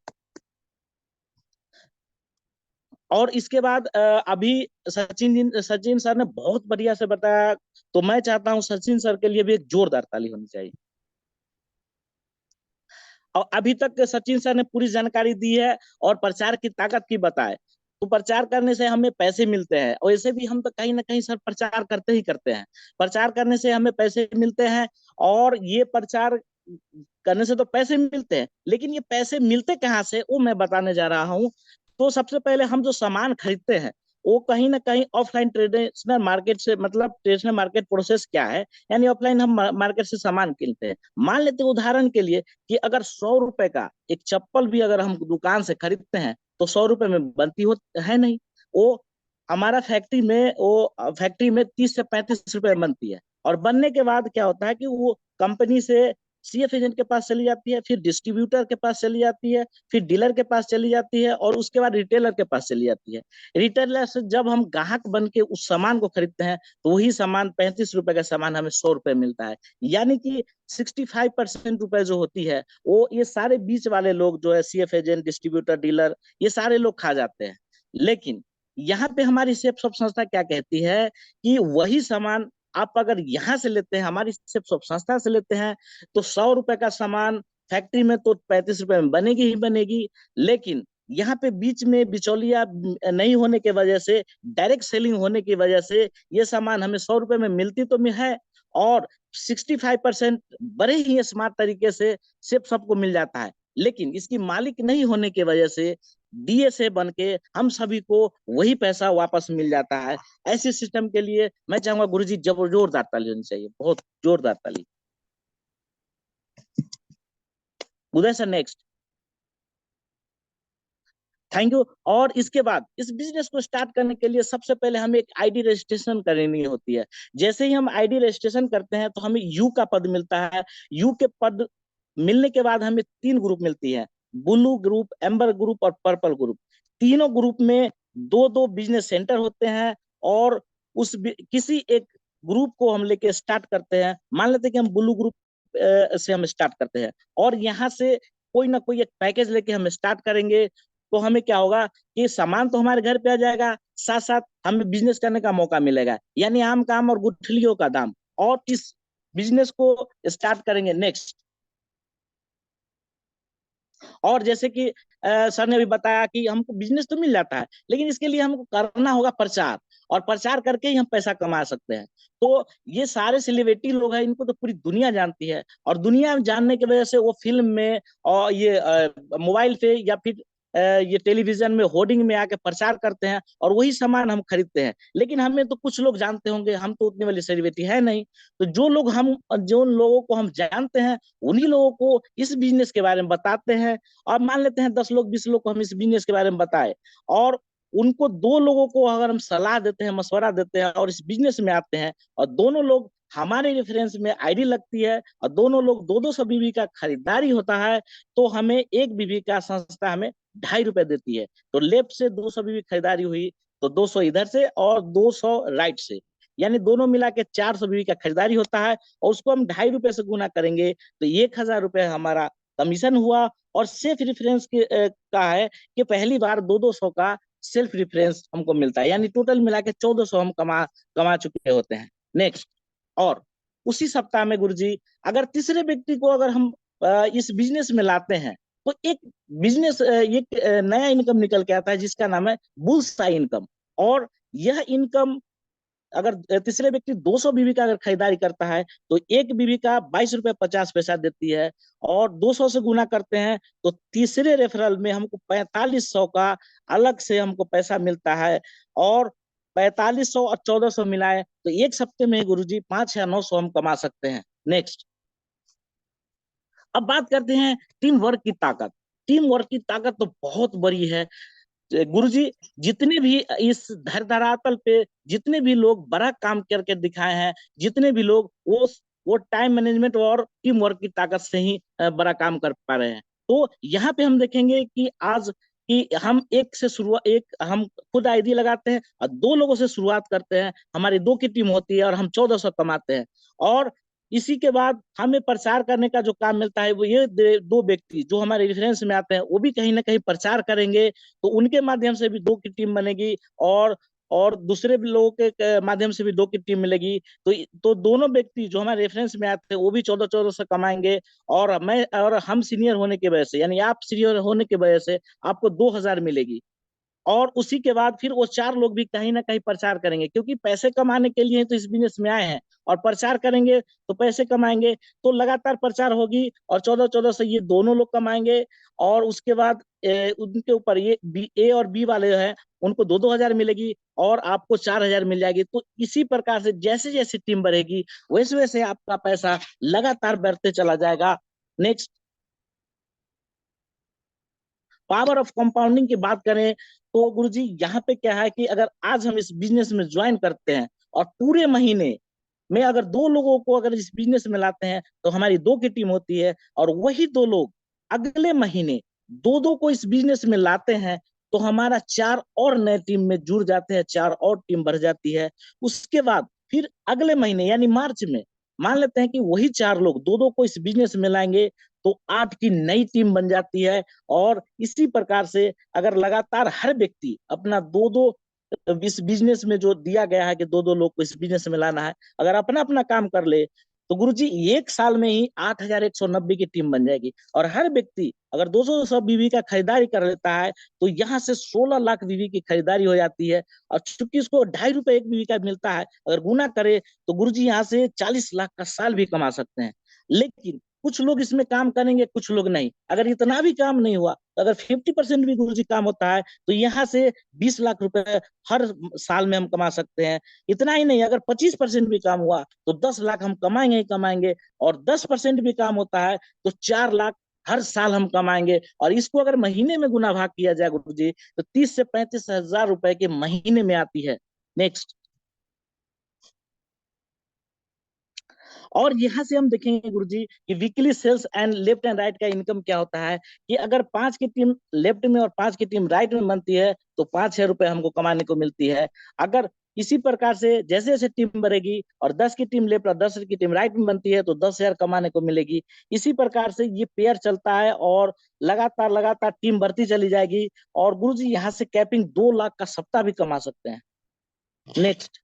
और इसके बाद अभी सचिन सर ने बहुत बढ़िया से बताया, तो मैं चाहता हूं सचिन सर के लिए भी एक जोरदार ताली होनी चाहिए। और अभी तक सचिन सर ने पूरी जानकारी दी है और प्रचार की ताकत की बताए। तो प्रचार करने से हमें पैसे मिलते हैं, और ऐसे भी हम तो कहीं ना कहीं सर प्रचार करते ही करते हैं। प्रचार करने से हमें पैसे मिलते हैं, और ये प्रचार करने से तो पैसे मिलते हैं, लेकिन ये पैसे मिलते कहाँ से वो मैं बताने जा रहा हूँ। तो सबसे पहले हम जो सामान खरीदते हैं वो कहीं ना कहीं ऑफलाइन ट्रेडिशनल मार्केट से, मतलब ट्रेडिशनल मार्केट प्रोसेस क्या है, यानी ऑफलाइन हम मार्केट से सामान किनते हैं। मान लेते हैं उदाहरण के लिए कि अगर 100 रुपए का एक चप्पल भी अगर हम दुकान से खरीदते हैं तो 100 रुपए में बनती हो है नहीं। वो हमारा फैक्ट्री में 30 से 35 रुपए में बनती है। और बनने के बाद क्या होता है कि वो कंपनी से सीएफ एजेंट के पास चली जाती है, फिर डिस्ट्रीब्यूटर के पास चली जाती है, फिर डीलर के पास चली जाती है, और उसके बाद रिटेलर के पास चली जाती है। रिटेलर से जब हम ग्राहक बन के उस सामान को खरीदते हैं तो वही सामान 35 रुपए का सामान हमें 100 रुपए मिलता है। यानी कि 65% रुपए जो होती है वो ये सारे बीच वाले लोग जो है, सीएफ एजेंट, डिस्ट्रीब्यूटर, डीलर, ये सारे लोग खा जाते हैं। लेकिन यहाँ पे हमारी सेफ सब संस्था क्या कहती है कि वही सामान आप अगर यहाँ से लेते हैं, हमारी सेफ सब संस्था से लेते हैं, तो 100 रुपए का सामान फैक्ट्री में तो 35 रुपए में बनेगी ही बनेगी। लेकिन यहाँ पे बीच में बिचौलिया नहीं होने की वजह से, डायरेक्ट सेलिंग होने की वजह से ये सामान हमें 100 रुपए में मिलती तो है, और 65% बड़े ही स्मार्ट तरीके से सिर्फ सबको मिल जाता है। लेकिन इसकी मालिक नहीं होने की वजह से डीएसए बन के हम सभी को वही पैसा वापस मिल जाता है। ऐसे सिस्टम के लिए मैं चाहूंगा गुरुजी जोरदार ताली होनी चाहिए, बहुत जोरदार ताली। उदय सर नेक्स्ट। Thank you. और इसके बाद इस बिजनेस को स्टार्ट करने के लिए सबसे पहले हमें एक आईडी रजिस्ट्रेशन करनी होती है। जैसे ही हम आईडी रजिस्ट्रेशन करते हैं तो हमें यू का पद मिलता है। यू के पद मिलने के बाद हमें 3 ग्रुप मिलती है, ब्लू ग्रुप, एम्बर ग्रुप और पर्पल ग्रुप। तीनों ग्रुप में दो दो बिजनेस सेंटर होते हैं, और किसी एक ग्रुप को हम लेके स्टार्ट करते हैं। मान लेते हैं कि हम ब्लू ग्रुप से हम स्टार्ट करते हैं, और यहाँ से कोई ना कोई एक पैकेज लेके हम स्टार्ट करेंगे। तो हमें क्या होगा कि सामान तो हमारे घर पे आ जाएगा, साथ साथ हमें बिजनेस करने का मौका मिलेगा, यानी आम काम और गुठलियों का दाम। और इस बिजनेस को स्टार्ट करेंगे नेक्स्ट। और जैसे कि सर ने भी बताया कि हमको बिजनेस तो मिल जाता है, लेकिन इसके लिए हमको करना होगा प्रचार, और प्रचार करके ही हम पैसा कमा सकते हैं। तो ये सारे सेलिब्रिटी लोग हैं, इनको तो पूरी दुनिया जानती है, और दुनिया जानने की वजह से वो फिल्म में और ये मोबाइल पे या फिर ये टेलीविजन में होर्डिंग में आके प्रचार करते हैं, और वही सामान हम खरीदते हैं। लेकिन हमें तो कुछ लोग जानते होंगे, हम तो उतनी वाली सेलिब्रिटी है नहीं। तो जो लोगों को हम जानते हैं उन्हीं लोगों को इस बिजनेस के बारे में बताते हैं। और मान लेते हैं 10 लोग 20 लोग को हम इस बिजनेस के बारे में बताए, और उनको 2 लोगों को अगर हम सलाह देते हैं, मशवरा देते हैं, और इस बिजनेस में आते हैं, और दोनों लोग हमारे रेफरेंस में आईडी लगती है, और दोनों लोग 200 बीबी का खरीदारी होता है, तो हमें एक बीबी का संस्था हमें 2.5 रुपए देती है। तो लेफ्ट से 200 बीबी खरीदारी हुई तो 200 इधर से और 200 राइट से, यानी दोनों मिला के 400 बीबी का खरीदारी होता है। और उसको हम 2.5 रुपए से गुना करेंगे तो 1,000 रुपए हमारा कमीशन हुआ। और सेल्फ रेफरेंस का है कि पहली बार 200 का सेल्फ रेफरेंस हमको मिलता है, यानी टोटल मिला के 1400 हम कमा चुके होते हैं। नेक्स्ट। और उसी सप्ताह में गुरुजी अगर तीसरे व्यक्ति को अगर हम इस बिजनेस में लाते हैं, तो एक बिजनेस एक नया इनकम निकल के आता है जिसका नाम है बुल्स आई इनकम। और यह इनकम अगर तीसरे व्यक्ति 200 बीबी का अगर खरीदारी करता है तो एक बीबी का 22 रुपये 50 पैसा देती है, और 200 से गुना करते हैं तो तीसरे रेफरल में हमको 4500 का अलग से हमको पैसा मिलता है। और 4500 और 1400 मिलाए तो एक हफ्ते में गुरुजी 5 या 900 हम कमा सकते हैं। नेक्स्ट, अब बात करते हैं टीम वर्क की ताकत। टीम वर्क की ताकत तो बहुत बड़ी है गुरुजी। जितने भी इस धरातल पे जितने भी लोग बड़ा काम करके दिखाए हैं, जितने भी लोग वो टाइम मैनेजमेंट और टीम वर्क की ताकत से ही बड़ा काम कर पा रहे हैं। तो यहाँ पे हम देखेंगे कि आज कि हम एक हम खुद आईडी लगाते हैं और 2 लोगों से शुरुआत करते हैं, हमारी 2 की टीम होती है और हम 1400 कमाते हैं। और इसी के बाद हमें प्रचार करने का जो काम मिलता है वो ये 2 व्यक्ति जो हमारे रेफरेंस में आते हैं वो भी कहीं ना कहीं प्रचार करेंगे, तो उनके माध्यम से भी 2 की टीम बनेगी, और दूसरे भी लोगों के माध्यम से भी 2 की टीम मिलेगी। तो दोनों व्यक्ति जो हमारे रेफरेंस में आते हैं वो भी 1400 से कमाएंगे, और हम सीनियर होने की वजह से, यानी आप सीनियर होने की वजह से आपको 2000 मिलेगी। और उसी के बाद फिर वो 4 लोग भी कहीं ना कहीं प्रचार करेंगे, क्योंकि पैसे कमाने के लिए तो इस बिजनेस में आए हैं, और प्रचार करेंगे तो पैसे कमाएंगे। तो लगातार प्रचार होगी और 1400 से ये दोनों लोग कमाएंगे। और उसके बाद उनके ऊपर ये ए और बी वाले हैं, उनको 2-2000 मिलेगी और आपको 4000 मिल जाएगी। तो इसी प्रकार से जैसे जैसे टीम बढ़ेगी वैसे वैसे आपका पैसा लगातार बढ़ते चला जाएगा। नेक्स्ट, पावर ऑफ कंपाउंडिंग की बात करें तो गुरुजी यहाँ पे क्या है कि अगर आज हम इस बिजनेस में ज्वाइन करते हैं और पूरे महीने में अगर 2 लोगों को अगर इस बिजनेस में लाते हैं तो हमारी 2 की टीम होती है, और वही 2 लोग अगले महीने 2-2 को इस बिजनेस में लाते हैं तो हमारा 4 और नए टीम में जुड़ जाते हैं, 4 और टीम बढ़ जाती है। उसके बाद फिर अगले महीने यानी मार्च में मान लेते हैं कि वही 4 लोग 2-2 को इस बिजनेस में लाएंगे तो 8 की नई टीम बन जाती है। और इसी प्रकार से अगर लगातार हर व्यक्ति अपना 2-2 इस बिजनेस में जो दिया गया है कि 2-2 लोग को इस बिजनेस में लाना है, अगर अपना अपना काम कर ले तो गुरुजी एक साल में ही 8190 की टीम बन जाएगी। और हर व्यक्ति अगर 200 बीवी का खरीदारी कर लेता है तो यहाँ से 16 लाख बीवी की खरीदारी हो जाती है। और चूंकि उसको 2.5 रुपए एक बीवी का मिलता है, अगर गुना करे तो गुरुजी यहाँ से 40 लाख का साल भी कमा सकते हैं। लेकिन कुछ लोग इसमें काम करेंगे, कुछ लोग नहीं। अगर इतना भी काम नहीं हुआ, अगर 50% भी गुरुजी काम होता है तो यहाँ से 20 लाख रुपए हर साल में हम कमा सकते हैं। इतना ही नहीं, अगर 25% भी काम हुआ तो 10 लाख हम कमाएंगे ही कमाएंगे। और 10% भी काम होता है तो 4 लाख हर साल हम कमाएंगे। और इसको अगर महीने में गुना भाग किया जाए गुरुजी तो 30 से 35 हजार रुपए के महीने में आती है। नेक्स्ट, और यहाँ से हम देखेंगे गुरुजी कि weekly sales and left and right का इनकम क्या होता है, कि अगर 5 की टीम लेफ्ट में और 5 की टीम राइट में बनती है तो 5,000 रुपए हमको कमाने को मिलती है। अगर इसी प्रकार से जैसे जैसे टीम बढ़ेगी और 10 की टीम लेफ्ट और 10 की टीम राइट में बनती है तो 10,000 कमाने को मिलेगी। इसी प्रकार से ये पेयर चलता है और लगातार लगातार टीम बढ़ती चली जाएगी। और गुरुजी यहाँ से कैपिंग 2 लाख का सप्ताह भी कमा सकते हैं। Next,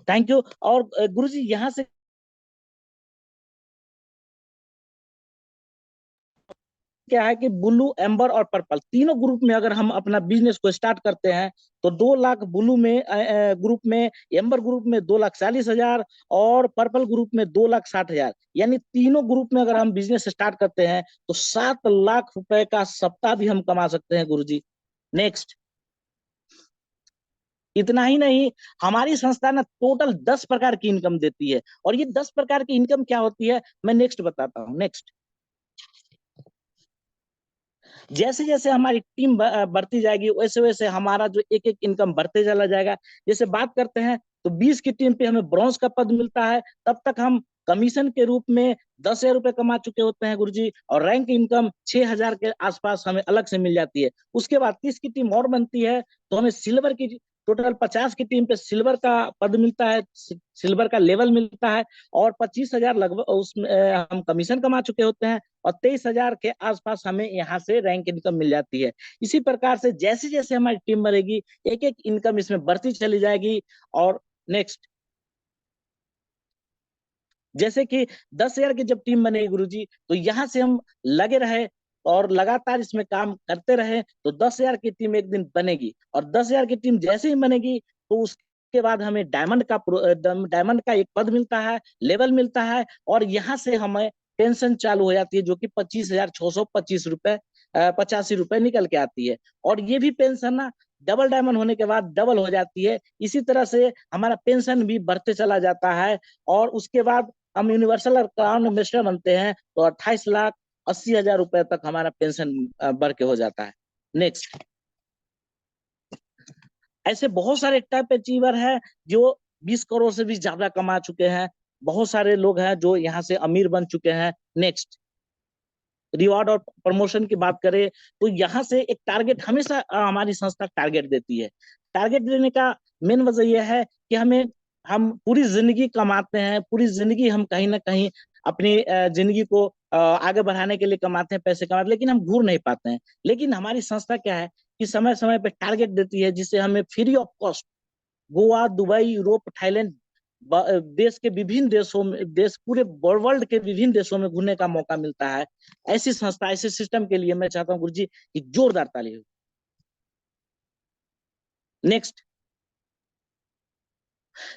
thank you. और गुरुजी यहाँ से क्या है कि ब्लू, एम्बर और पर्पल तीनों ग्रुप में अगर हम अपना बिजनेस को स्टार्ट करते हैं तो 2 लाख ब्लू में ग्रुप में, एम्बर ग्रुप में 2,40,000 और पर्पल ग्रुप में 2,60,000, यानी तीनों ग्रुप में अगर हम बिजनेस स्टार्ट करते हैं तो 7 लाख रुपए का सप्ताह भी हम कमा सकते हैं गुरुजी। नेक्स्ट, इतना ही नहीं, हमारी संस्था ना टोटल 10 प्रकार की इनकम देती है। और ये 10 प्रकार की इनकम क्या होती है मैं नेक्स्ट बताता हूँ। नेक्स्ट, जैसे जैसे हमारी टीम बढ़ती जाएगी वैसे वैसे हमारा जो एक एक इनकम बढ़ते चला जाएगा। जैसे बात करते हैं तो 20 की टीम पे हमें ब्रॉन्ज का पद मिलता है, तब तक हम कमीशन के रूप में 10,000 रुपए कमा चुके होते हैं गुरुजी, और रैंक इनकम 6,000 के आसपास हमें अलग से मिल जाती है। उसके बाद 30 की टीम और बनती है तो हमें सिल्वर की, टोटल 50 की टीम पे सिल्वर का पद मिलता है, सिल्वर का लेवल मिलता है। और 25,000 लगभग उसमें हम कमीशन कमा चुके होते हैं, और 23,000 के आसपास हमें यहाँ से रैंक इनकम मिल जाती है। इसी प्रकार से जैसे जैसे हमारी टीम बढ़ेगी एक एक इनकम इसमें बढ़ती चली जाएगी। और नेक्स्ट, जैसे कि 10,000 की जब टीम बनेगी गुरुजी तो यहाँ से हम लगे रहे और लगातार इसमें काम करते रहे तो 10,000 की टीम एक दिन बनेगी, और 10,000 की टीम जैसे ही बनेगी तो उसके बाद हमें डायमंड का एक पद मिलता है, लेवल मिलता है, और यहाँ से हमें पेंशन चालू हो जाती है जो कि 25,625 रुपए 85 रुपए निकल के आती है। और ये भी पेंशन ना डबल डायमंड होने के बाद डबल हो जाती है। इसी तरह से हमारा पेंशन भी बढ़ते चला जाता है, और उसके बाद हम यूनिवर्सल क्राउन मेंबर बनते हैं तो 28,80,000 रुपए तक हमारा पेंशन बढ़ के हो जाता है। नेक्स्ट, ऐसे बहुत सारे टॉप अचीवर है जो 20 करोड़ से भी ज्यादा कमा चुके हैं। बहुत सारे लोग हैं जो यहाँ से अमीर बन चुके हैं। नेक्स्ट, रिवॉर्ड और प्रमोशन की बात करें तो यहाँ से एक टारगेट हमेशा हमारी संस्था टारगेट देती है। टारगेट देने का मेन वजह यह है कि हम पूरी जिंदगी कमाते हैं, पूरी जिंदगी हम कहीं ना कहीं अपनी जिंदगी को आगे बढ़ाने के लिए कमाते हैं, पैसे कमाते हैं, लेकिन हम घूर नहीं पाते हैं। लेकिन हमारी संस्था क्या है कि समय समय पे टारगेट देती है जिससे हमें free of cost Goa, Dubai, Europe, Thailand, देश के विभिन्न देशों में, देश पूरे वर्ल्ड के विभिन्न देशों में घूमने का मौका मिलता है। ऐसी संस्था, ऐसे सिस्टम के लिए मैं चाहता हूँ गुरुजी कि जोरदार ताली हो। नेक्स्ट,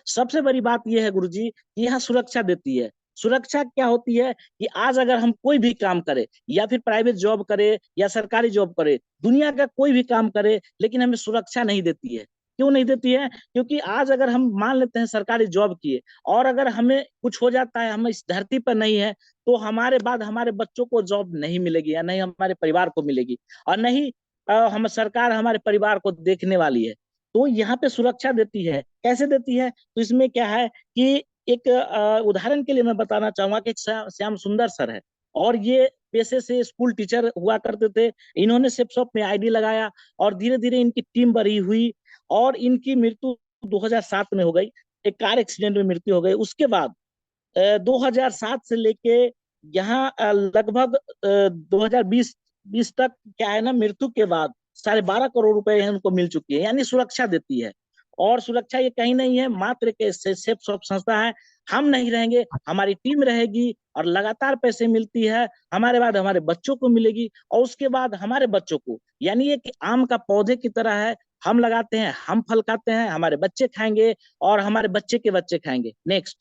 सबसे बड़ी बात यह है गुरुजी कि यहाँ सुरक्षा देती है। सुरक्षा क्या होती है कि आज अगर हम कोई भी काम करें, या फिर प्राइवेट जॉब करे या सरकारी जॉब करे, दुनिया का कोई भी काम करे, लेकिन हमें सुरक्षा नहीं देती है। क्यों नहीं देती है? क्योंकि आज अगर हम मान लेते हैं सरकारी जॉब किए, और अगर हमें कुछ हो जाता है, हम इस धरती पर नहीं है, तो हमारे बाद हमारे बच्चों को जॉब नहीं मिलेगी, या नहीं हमारे परिवार को मिलेगी, और नहीं हम सरकार हमारे परिवार को देखने वाली है। तो यहाँ पे सुरक्षा देती है। कैसे देती है? तो इसमें क्या है कि एक उदाहरण के लिए मैं बताना चाहूंगा कि श्याम सुंदर सर है, और ये पेशे से स्कूल टीचर हुआ करते थे। इन्होंने सेप्सॉप में आईडी लगाया, और धीरे धीरे इनकी टीम बड़ी हुई, और इनकी मृत्यु 2007 में हो गई। एक कार एक्सीडेंट में मृत्यु हो गई। उसके बाद 2007 से लेके यहाँ लगभग 2020 तक क्या है ना, मृत्यु के बाद 12.5 करोड़ रुपए उनको मिल चुकी है, यानी सुरक्षा देती है। और सुरक्षा ये कहीं नहीं है, मात्र के सेफ सॉफ्ट संस्था है। हम नहीं रहेंगे, हमारी टीम रहेगी, और लगातार पैसे मिलती है। हमारे बाद हमारे बच्चों को मिलेगी, और उसके बाद हमारे बच्चों को, यानी ये कि आम का पौधे की तरह है। हम लगाते हैं, हम फल खाते हैं, हमारे बच्चे खाएंगे, और हमारे बच्चे के बच्चे खाएंगे। नेक्स्ट,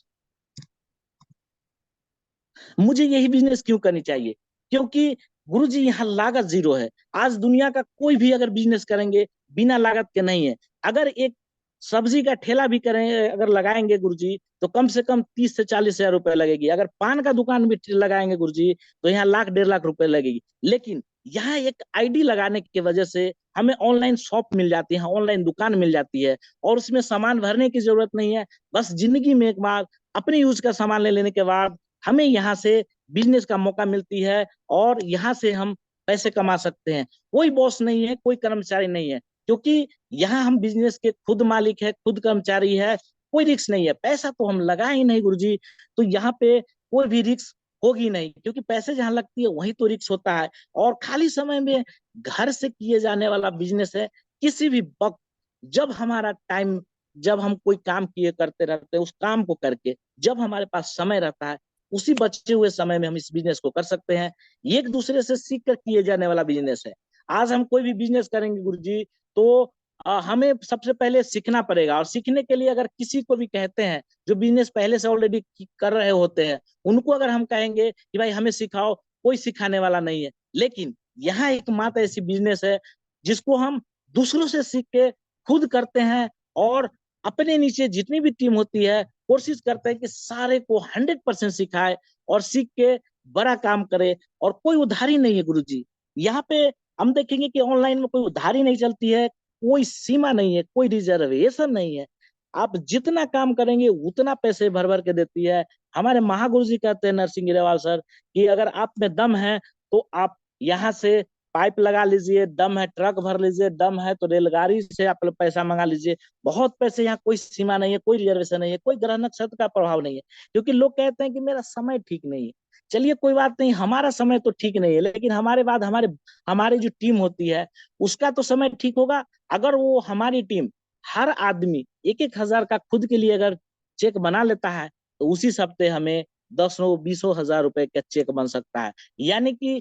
मुझे यही बिजनेस क्यों करनी चाहिए? क्योंकि गुरुजी यहाँ लागत जीरो है। आज दुनिया का कोई भी अगर बिजनेस करेंगे, बिना लागत के नहीं है। अगर एक सब्जी का ठेला भी करें, अगर लगाएंगे गुरुजी, तो कम से कम 30 से 40 हजार रुपए लगेगी। अगर पान का दुकान भी लगाएंगे गुरुजी, तो यहाँ 1,00,000 1,50,000 रुपए लगेगी। लेकिन यहाँ एक आईडी लगाने की वजह से हमें ऑनलाइन शॉप मिल जाती है, ऑनलाइन दुकान मिल जाती है, और उसमें सामान भरने की जरूरत नहीं है। बस जिंदगी में एक बार अपने यूज का सामान ले लेने के बाद हमें यहाँ से बिजनेस का मौका मिलती है, और यहाँ से हम पैसे कमा सकते हैं। कोई बॉस नहीं है, कोई कर्मचारी नहीं है, क्योंकि यहाँ हम बिजनेस के खुद मालिक है, खुद कर्मचारी है। कोई रिस्क नहीं है, पैसा तो हम लगाए ही नहीं गुरुजी, तो यहाँ पे कोई भी रिस्क होगी नहीं, क्योंकि पैसे जहाँ लगती है वहीं तो रिस्क होता है। और खाली समय में घर से किए जाने वाला बिजनेस है। किसी भी वक्त, जब हमारा टाइम, जब हम कोई काम किए करते रहते हैं, उस काम को करके जब हमारे पास समय रहता है, उसी बचे हुए समय में हम इस बिजनेस को कर सकते हैं। एक दूसरे से सीख कर किए जाने वाला बिजनेस है। आज हम कोई भी बिजनेस करेंगे गुरुजी, तो हमें सबसे पहले सीखना पड़ेगा, और सीखने के लिए अगर किसी को भी कहते हैं जो बिजनेस पहले से ऑलरेडी कर रहे होते हैं, उनको अगर हम कहेंगे कि भाई हमें सिखाओ, कोई सिखाने वाला नहीं है। लेकिन यहाँ एक मात्र ऐसी बिजनेस है जिसको हम दूसरों से सीख के खुद करते हैं, और अपने नीचे जितनी भी टीम होती है कोशिश करते हैं कि सारे को 100% सिखाए, और सीख के बड़ा काम करे। और कोई उधारी नहीं है गुरुजी। यहाँ पे हम देखेंगे कि ऑनलाइन में कोई उधारी नहीं चलती है, कोई सीमा नहीं है, कोई रिजर्वेशन नहीं है। आप जितना काम करेंगे उतना पैसे भर भर के देती है। हमारे महागुरु जी कहते हैं, नरसिंह गिरेवाल सर, कि अगर आप में दम है तो आप यहाँ से पाइप लगा लीजिए, दम है ट्रक भर लीजिए, दम है तो रेलगाड़ी से आप पैसा मंगा लीजिए। बहुत पैसे, यहाँ कोई सीमा नहीं है, कोई रिजर्वेशन नहीं है, कोई ग्रह नक्षत्र का प्रभाव नहीं है। क्योंकि लोग कहते हैं कि मेरा समय ठीक नहीं है। चलिए कोई बात नहीं, हमारा समय तो ठीक नहीं है, लेकिन हमारे बाद हमारे हमारी जो टीम होती है उसका तो समय ठीक होगा। अगर वो हमारी टीम, हर आदमी 1,000 का खुद के लिए अगर चेक बना लेता है, तो उसी हफ्ते हमें 10 20 हजार रुपए का चेक बन सकता है। यानी कि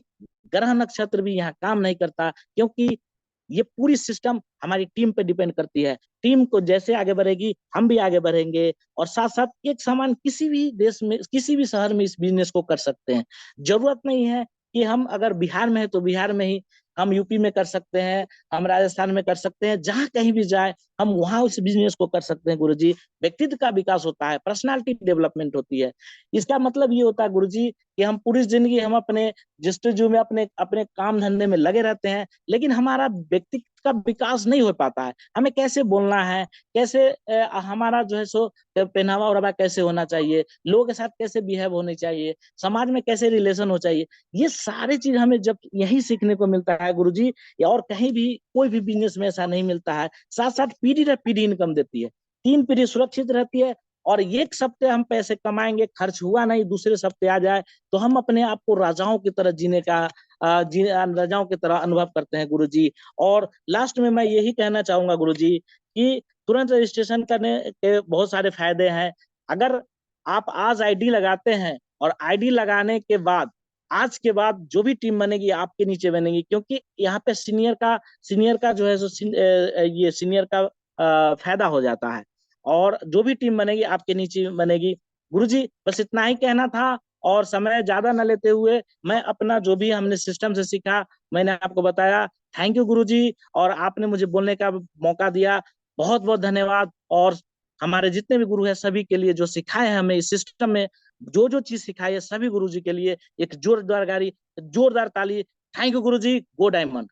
ग्रह नक्षत्र भी यहाँ काम नहीं करता, क्योंकि ये पूरी सिस्टम हमारी टीम पे डिपेंड करती है। टीम को जैसे आगे बढ़ेगी हम भी आगे बढ़ेंगे, और साथ साथ एक समान किसी भी देश में किसी भी शहर में इस बिजनेस को कर सकते हैं। जरूरत नहीं है कि हम अगर बिहार में है तो बिहार में ही, हम यूपी में कर सकते हैं, हम राजस्थान में कर सकते हैं, जहां कहीं भी जाए हम वहां उस बिजनेस को कर सकते हैं गुरुजी। व्यक्तित्व का विकास होता है, पर्सनालिटी डेवलपमेंट होती है। इसका मतलब ये होता है गुरुजी कि हम पूरी जिंदगी हम अपने जस्तजू में अपने अपने काम धंधे में लगे रहते हैं, लेकिन हमारा व्यक्तित्व का विकास नहीं हो पाता है। हमें कैसे बोलना है, कैसे हमारा जो है सो पहनावा ओढ़ावा कैसे होना चाहिए, लोगों के साथ कैसे बिहेव होनी चाहिए, समाज में कैसे रिलेशन हो चाहिए, ये सारी चीज हमें जब यही सीखने को मिलता है गुरुजी, या और कहीं भी कोई भी बिजनेस में ऐसा नहीं मिलता है। साथ साथ पीढ़ी दर पीढ़ी इनकम देती है, 3 पीढ़ी सुरक्षित रहती है। और एक सप्ते हम पैसे कमाएंगे, खर्च हुआ नहीं, दूसरे सप्ते आ जाए तो हम अपने आप को राजाओं की तरह जीने का राजाओं की तरह अनुभव करते हैं गुरुजी। और लास्ट में मैं यही कहना चाहूंगा गुरुजी कि तुरंत रजिस्ट्रेशन करने के बहुत सारे फायदे हैं। अगर आप आज आईडी लगाते हैं, और आईडी लगाने के बाद आज के बाद जो भी टीम बनेगी आपके नीचे बनेगी, क्योंकि यहाँ पे सीनियर का जो है सो ये सीनियर का फायदा हो जाता है, और जो भी टीम बनेगी आपके नीचे बनेगी। गुरुजी बस इतना ही कहना था, और समय ज्यादा न लेते हुए मैं अपना जो भी हमने सिस्टम से सीखा मैंने आपको बताया। थैंक यू गुरुजी, और आपने मुझे बोलने का मौका दिया, बहुत बहुत धन्यवाद। और हमारे जितने भी गुरु हैं सभी के लिए जो सिखाए हैं हमें इस सिस्टम में, जो जो चीज सिखाई है, सभी गुरुजी के लिए एक जोरदार ताली। Thank you Guruji, go diamond.